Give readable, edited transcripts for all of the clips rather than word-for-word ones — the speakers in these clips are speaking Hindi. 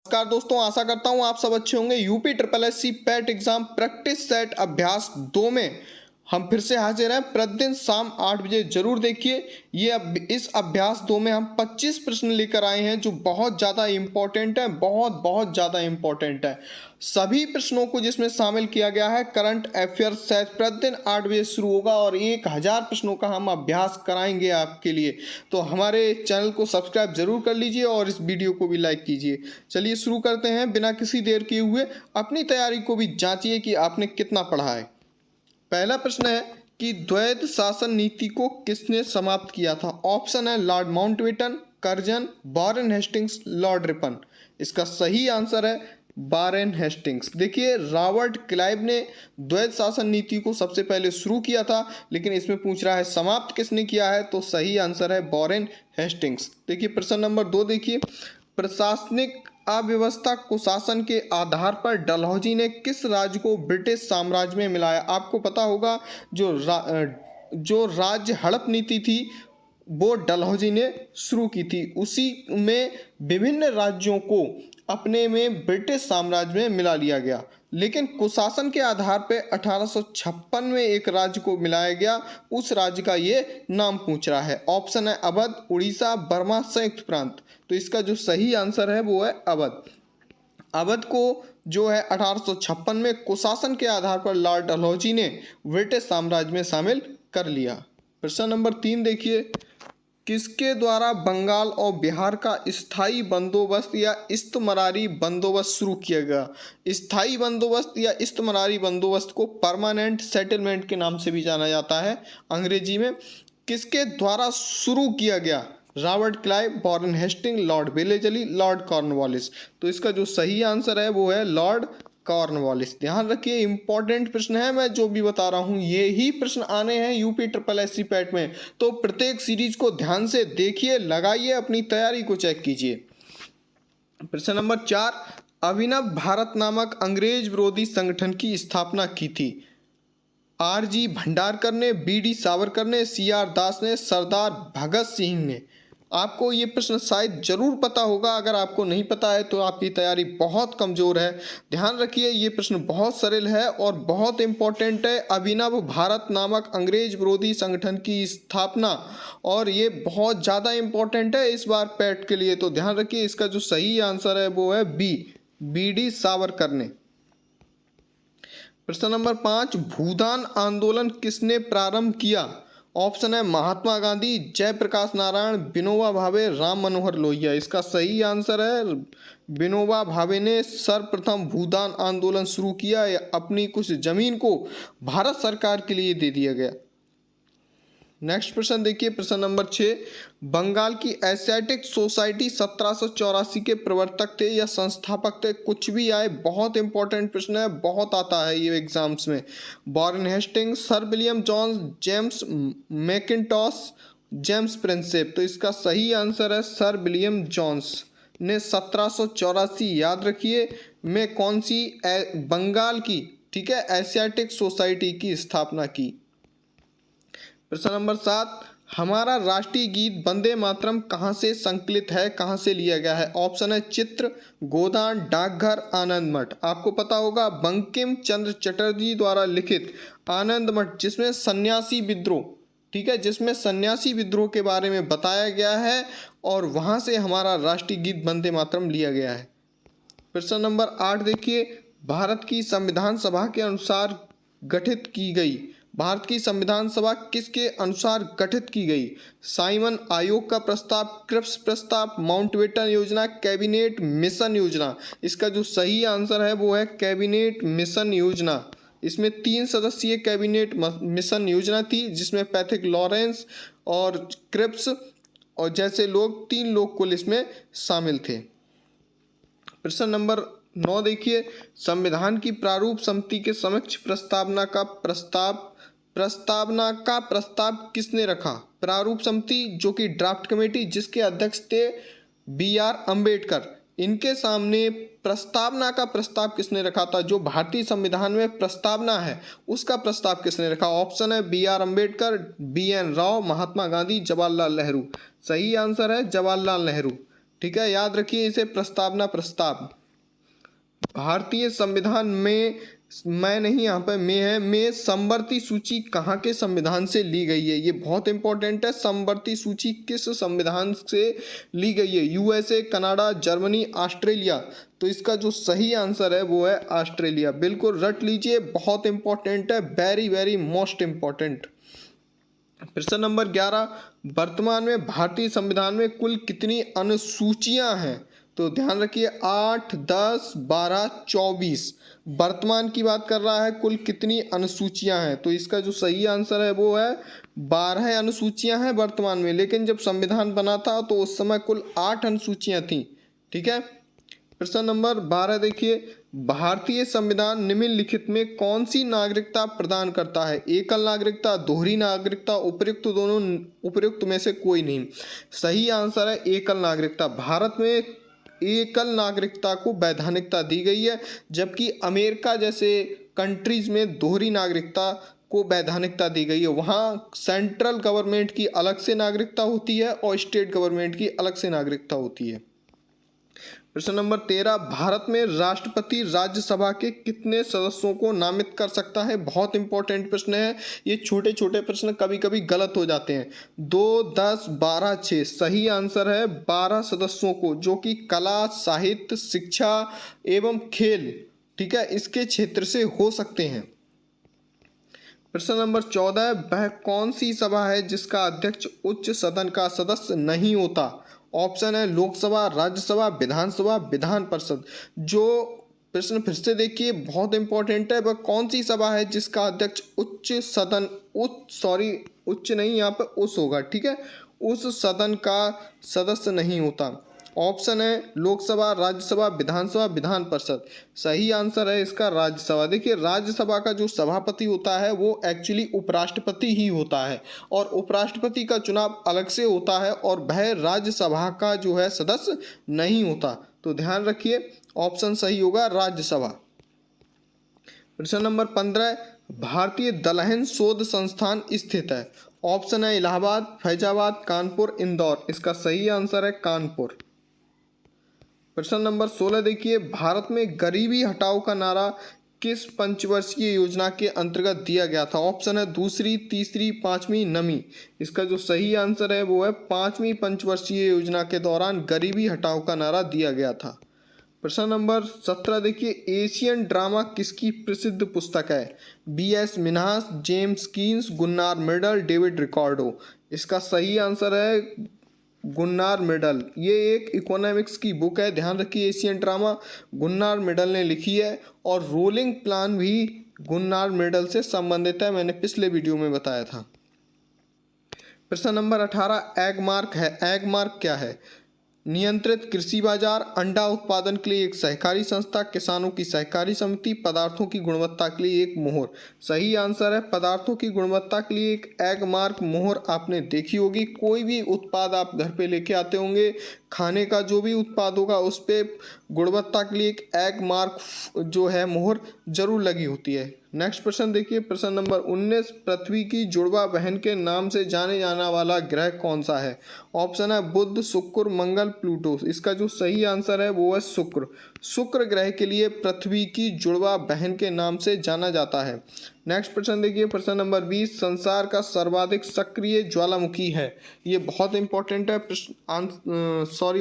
नमस्कार दोस्तों, आशा करता हूं आप सब अच्छे होंगे। UP triple SC PAT exam practice set अभ्यास 2 में हम फिर से हाजिर हैं। प्रतिदिन शाम 8 बजे जरूर देखिए। इस अभ्यास 2 में हम 25 प्रश्न लेकर आए हैं जो बहुत ज़्यादा इम्पोर्टेंट है, बहुत ज़्यादा इम्पोर्टेंट है। सभी प्रश्नों को जिसमें शामिल किया गया है करंट अफेयर्स सेट प्रतिदिन 8 बजे शुरू होगा और 1000 प्रश्नों का हम अभ्यास कराएंगे आपके लिए। तो हमारे चैनल को सब्सक्राइब जरूर कर लीजिए और इस वीडियो को भी लाइक कीजिए। चलिए शुरू करते हैं बिना किसी देर किए हुए। अपनी तैयारी को भी जांचिए कि आपने कितना पढ़ा है। पहला प्रश्न है कि द्वैध शासन नीति को किसने समाप्त किया था। ऑप्शन है Lord Mountbatten, Curzon, Warren Hastings, Lord Ripon. इसका सही आंसर है वॉरेन हेस्टिंग्स। देखिए, रॉबर्ट क्लाइव ने द्वैध शासन नीति को सबसे पहले शुरू किया था, लेकिन इसमें पूछ रहा है समाप्त किसने किया है, तो सही आंसर है वॉरेन हेस्टिंग्स। देखिए प्रश्न नंबर 2 देखिए, प्रशासनिक अव्यवस्था कुशासन के आधार पर डलहौजी ने किस राज्य को ब्रिटिश साम्राज्य में मिलाया। आपको पता होगा जो राज्य हड़प नीति थी वो डलहौजी ने शुरू की थी। उसी में विभिन्न राज्यों को अपने में ब्रिटिश साम्राज्य में मिला लिया गया, लेकिन कुशासन के आधार पर 1856 में एक राज्य को मिलाया गया। उस राज्य का ये नाम पूछ रहा है। ऑप्शन है अवध, उड़ीसा, बर्मा, संयुक्त प्रांत। तो इसका जो सही आंसर है वो है अवध। अवध को जो है 1856 में कुशासन के आधार पर लॉर्ड डलहौजी ने ब्रिटिश साम्राज्य में शामिल कर लिया। प्रश्न नंबर 3 देखिए, किसके द्वारा बंगाल और बिहार का स्थायी बंदोबस्त या इस्तमरारी बंदोबस्त शुरू किया गया। स्थायी बंदोबस्त या इस्तमरारी बंदोबस्त को परमानेंट सेटलमेंट के नाम से भी जाना जाता है अंग्रेजी में। किसके द्वारा शुरू किया गया। Robert Clive, Warren Hasting, Lord Wellesley, Lord Cornwallis. तो इसका जो सही आंसर है वो है लॉर्ड कॉर्नवालिस। ध्यान रखिए, इंपॉर्टेंट प्रश्न है। मैं जो भी बता रहा हूं ये ही प्रश्न आने हैं यूपी ट्रिपल एससी पैट में, तो प्रत्येक सीरीज को ध्यान से देखिए, लगाइए, अपनी तैयारी को चेक कीजिए। प्रश्न नंबर 4, अभिनव भारत नामक अंग्रेज विरोधी संगठन की स्थापना की थी। आर.जी. भंडारकर ने, बी.डी. सावरकर ने, सी.आर. दास ने, सरदार भगत सिंह ने। आपको ये प्रश्न शायद जरूर पता होगा। अगर आपको नहीं पता है तो आपकी तैयारी बहुत कमजोर है। ध्यान रखिए, ये प्रश्न बहुत सरल है और बहुत इंपॉर्टेंट है। अभिनव भारत नामक अंग्रेज विरोधी संगठन की स्थापना, और ये बहुत ज़्यादा इंपॉर्टेंट है इस बार पैट के लिए। तो ध्यान रखिए, इसका जो सही आंसर है वो है बी.डी. सावरकर ने। प्रश्न नंबर 5, भूदान आंदोलन किसने प्रारंभ किया। ऑप्शन है महात्मा गांधी, जयप्रकाश नारायण, विनोबा भावे, राम मनोहर लोहिया। इसका सही आंसर है विनोबा भावे ने सर्वप्रथम भूदान आंदोलन शुरू किया। अपनी कुछ जमीन को भारत सरकार के लिए दे दिया गया। नेक्स्ट प्रश्न देखिए, प्रश्न नंबर 6, बंगाल की एशियाटिक सोसाइटी 1784 के प्रवर्तक थे या संस्थापक थे। कुछ भी आए, बहुत इंपॉर्टेंट प्रश्न है, बहुत आता है ये एग्जाम्स में। Warren Hastings, sir William Jones, James Mackintosh, James Prinsep. तो इसका सही आंसर है सर विलियम जॉन्स ने 1784, याद रखिए, में कौन सी बंगाल की, ठीक है, एशियाटिक सोसाइटी की स्थापना की। प्रश्न नंबर 7, हमारा राष्ट्रीय गीत वंदे मातरम कहाँ से संकलित है, कहाँ से लिया गया है। ऑप्शन है चित्र, गोदान, डाकघर, आनंद मठ। आपको पता होगा बंकिम चंद्र चटर्जी द्वारा लिखित आनंद मठ, जिसमें सन्यासी विद्रोह, ठीक है, जिसमें सन्यासी विद्रोह के बारे में बताया गया है, और वहाँ से हमारा राष्ट्रीय गीत वंदे मातरम लिया गया है। प्रश्न नंबर 8 देखिए, भारत की संविधान सभा के अनुसार गठित की गई। भारत की संविधान सभा किसके अनुसार गठित की गई। साइमन आयोग का प्रस्ताव, क्रिप्स प्रस्ताव, माउंटबेटन योजना, कैबिनेट मिशन योजना। इसका जो सही आंसर है वो है कैबिनेट मिशन योजना। इसमें 3 सदस्यीय कैबिनेट मिशन योजना थी, जिसमें पैथिक लॉरेंस और क्रिप्स और जैसे लोग 3 लोग कुल इसमें शामिल थे। प्रश्न नंबर 9 देखिए, संविधान की प्रारूप समिति के समक्ष प्रस्ताव किसने रखा। प्रारूप समिति जो कि ड्राफ्ट कमेटी, जिसके अध्यक्ष थे बी.आर. अम्बेडकर, इनके सामने प्रस्तावना का प्रस्ताव किसने रखा था। जो भारतीय संविधान में प्रस्तावना है उसका प्रस्ताव किसने रखा। ऑप्शन है बी.आर. अम्बेडकर, बी.एन. राव, महात्मा गांधी, जवाहरलाल नेहरू। सही आंसर है जवाहरलाल नेहरू। ठीक है, याद रखिए इसे प्रस्तावना प्रस्ताव। भारतीय संविधान में, मैं नहीं, यहाँ पर में है, में समवर्ती सूची कहाँ के संविधान से ली गई है, ये बहुत इंपॉर्टेंट है। समवर्ती सूची किस संविधान से ली गई है? USA, Canada, Germany, Australia. तो इसका जो सही आंसर है वो है ऑस्ट्रेलिया। बिल्कुल रट लीजिए, बहुत इंपॉर्टेंट है, वेरी वेरी मोस्ट इंपॉर्टेंट। प्रश्न नंबर 11, वर्तमान में भारतीय संविधान में कुल कितनी अनुसूचियां हैं? तो ध्यान रखिए 8, 10, 12, 24। वर्तमान की बात कर रहा है, कुल कितनी अनुसूचियां हैं? तो इसका जो सही आंसर है वो है 12 अनुसूचियां हैं वर्तमान में, लेकिन जब संविधान बना था तो उस समय कुल 8 अनुसूचियां थी। ठीक है। प्रश्न नंबर 12 देखिए, भारतीय संविधान निम्नलिखित में कौन सी नागरिकता प्रदान करता है? एकल नागरिकता, दोहरी नागरिकता, उपयुक्त दोनों, उपयुक्त में से कोई नहीं। सही आंसर है एकल नागरिकता। भारत में एकल नागरिकता को वैधानिकता दी गई है, जबकि अमेरिका जैसे कंट्रीज में दोहरी नागरिकता को वैधानिकता दी गई है। वहाँ सेंट्रल गवर्नमेंट की अलग से नागरिकता होती है और स्टेट गवर्नमेंट की अलग से नागरिकता होती है। प्रश्न नंबर 13, भारत में राष्ट्रपति राज्यसभा के कितने सदस्यों को नामित कर सकता है? बहुत इंपॉर्टेंट प्रश्न है। ये छोटे छोटे प्रश्न कभी कभी गलत हो जाते हैं। 2, 10, 12, 6। सही आंसर है 12 सदस्यों को, जो कि कला, साहित्य, शिक्षा एवं खेल, ठीक है, इसके क्षेत्र से हो सकते हैं। प्रश्न नंबर 14, वह कौन सी सभा है जिसका अध्यक्ष उच्च सदन का सदस्य नहीं होता? ऑप्शन है लोकसभा, राज्यसभा, विधानसभा, विधान परिषद। जो प्रश्न फिर से देखिए, बहुत इंपॉर्टेंट है, वह कौन सी सभा है जिसका अध्यक्ष उच्च सदन, उच्च नहीं, यहाँ पे उस होगा, ठीक है, उस सदन का सदस्य नहीं होता। ऑप्शन है लोकसभा, राज्यसभा, विधानसभा, विधान परिषद। सही आंसर है इसका राज्यसभा। देखिए राज्यसभा का जो सभापति होता है वो एक्चुअली उपराष्ट्रपति ही होता है, और उपराष्ट्रपति का चुनाव अलग से होता है, और वह राज्यसभा का जो है सदस्य नहीं होता। तो ध्यान रखिए ऑप्शन सही होगा राज्यसभा। प्रश्न नंबर 15, भारतीय दलहन शोध संस्थान स्थित है? ऑप्शन है इलाहाबाद, फैजाबाद, कानपुर, इंदौर। इसका सही आंसर है कानपुर। प्रश्न नंबर 16 देखिए, भारत में गरीबी हटाओ का नारा किस पंचवर्षीय योजना के अंतर्गत दिया गया था? ऑप्शन है दूसरी, तीसरी, पांचवी, नवीं। इसका जो सही आंसर है वो है पांचवी पंचवर्षीय योजना के दौरान गरीबी हटाओ का नारा दिया गया था। प्रश्न नंबर 17 देखिए, एशियन ड्रामा किसकी प्रसिद्ध पुस्तक है? B.S. Minhas, James Keynes, Gunnar Myrdal, David Ricardo. इसका सही आंसर है गुन्नार मिडल। ये एक इकोनॉमिक्स की बुक है, ध्यान रखिए। एशियन ड्रामा गुन्नार मिडल ने लिखी है, और रोलिंग प्लान भी गुन्नार मिडल से संबंधित है, मैंने पिछले वीडियो में बताया था। प्रश्न नंबर 18, एगमार्क है। एगमार्क क्या है? नियंत्रित कृषि बाजार, अंडा उत्पादन के लिए एक सहकारी संस्था, किसानों की सहकारी समिति, पदार्थों की गुणवत्ता के लिए एक मोहर। सही आंसर है पदार्थों की गुणवत्ता के लिए एक एग मार्क मोहर आपने देखी होगी। कोई भी उत्पाद आप घर पे लेके आते होंगे, खाने का जो भी उत्पाद होगा उस पर गुणवत्ता के लिए एक एग मार्क जो है मोहर जरूर लगी होती है। नेक्स्ट प्रश्न देखिए, प्रश्न नंबर 19, पृथ्वी की जुड़वा बहन के नाम से जाने जाने वाला ग्रह कौन सा है? ऑप्शन है बुध, शुक्र, मंगल, प्लूटो। इसका जो सही आंसर है वो है शुक्र। शुक्र ग्रह के लिए पृथ्वी की जुड़वा बहन के नाम से जाना जाता है। नेक्स्ट प्रश्न देखिए, प्रश्न नंबर 20, संसार का सर्वाधिक सक्रिय ज्वालामुखी है? ये बहुत इंपॉर्टेंट है।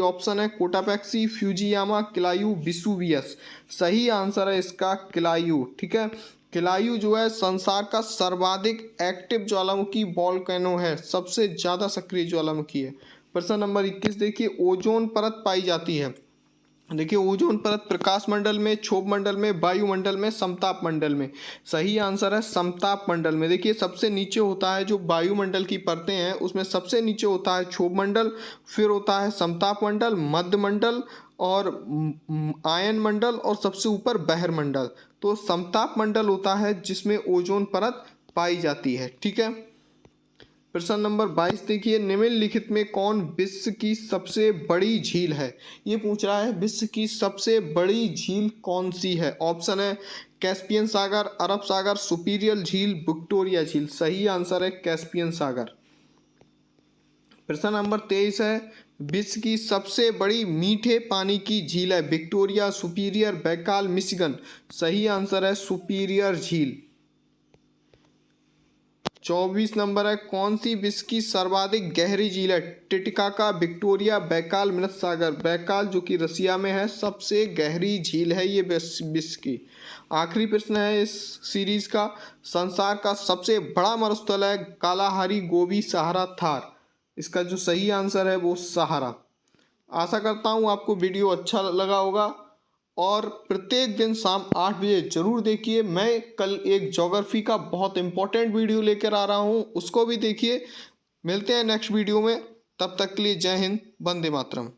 ऑप्शन है कोटापेक्सी, फ्यूजियामा, किलायू, विसुवियस। सही आंसर है इसका किलायू। ठीक है, किलायू जो है संसार का सर्वाधिक एक्टिव ज्वालामुखी वोल्केनो है, सबसे ज्यादा सक्रिय ज्वालामुखी है। प्रश्न नंबर 21 देखिए, ओजोन परत पाई जाती है? देखिए ओजोन परत प्रकाश मंडल में, क्षोभ मंडल में, वायुमंडल में, समताप मंडल में। सही आंसर है समताप मंडल में। देखिए सबसे नीचे होता है जो वायुमंडल की परतें हैं, उसमें सबसे नीचे होता है क्षोभ मंडल, फिर होता है समताप मंडल, मध्य मंडल और आयन मंडल, और सबसे ऊपर बहिर मंडल। तो समताप मंडल होता है जिसमें ओजोन परत पाई जाती है। ठीक है। प्रश्न नंबर 22 देखिए, निम्नलिखित में कौन विश्व की सबसे बड़ी झील है? ये पूछ रहा है विश्व की सबसे बड़ी झील कौन सी है? ऑप्शन है कैस्पियन सागर, अरब सागर, सुपीरियर झील, विक्टोरिया झील। सही आंसर है कैस्पियन सागर। प्रश्न नंबर 23 है, विश्व की सबसे बड़ी मीठे पानी की झील है? Victoria, superior, Baikal, Michigan. सही आंसर है सुपीरियर झील। 24 नंबर है, कौन सी विश्व की सर्वाधिक गहरी झील है? टिटिकाका, विक्टोरिया, बैकाल, मृत सागर। बैकाल जो कि रसिया में है, सबसे गहरी झील है ये विश्व की। आखिरी प्रश्न है इस सीरीज का, संसार का सबसे बड़ा मरुस्थल है? कालाहारी, गोबी, सहारा, थार। इसका जो सही आंसर है वो सहारा। आशा करता हूँ आपको वीडियो अच्छा लगा होगा और प्रत्येक दिन शाम 8 बजे जरूर देखिए। मैं कल एक ज्योग्राफी का बहुत इंपॉर्टेंट वीडियो लेकर आ रहा हूँ, उसको भी देखिए। मिलते हैं नेक्स्ट वीडियो में, तब तक के लिए जय हिंद, वंदे मातरम।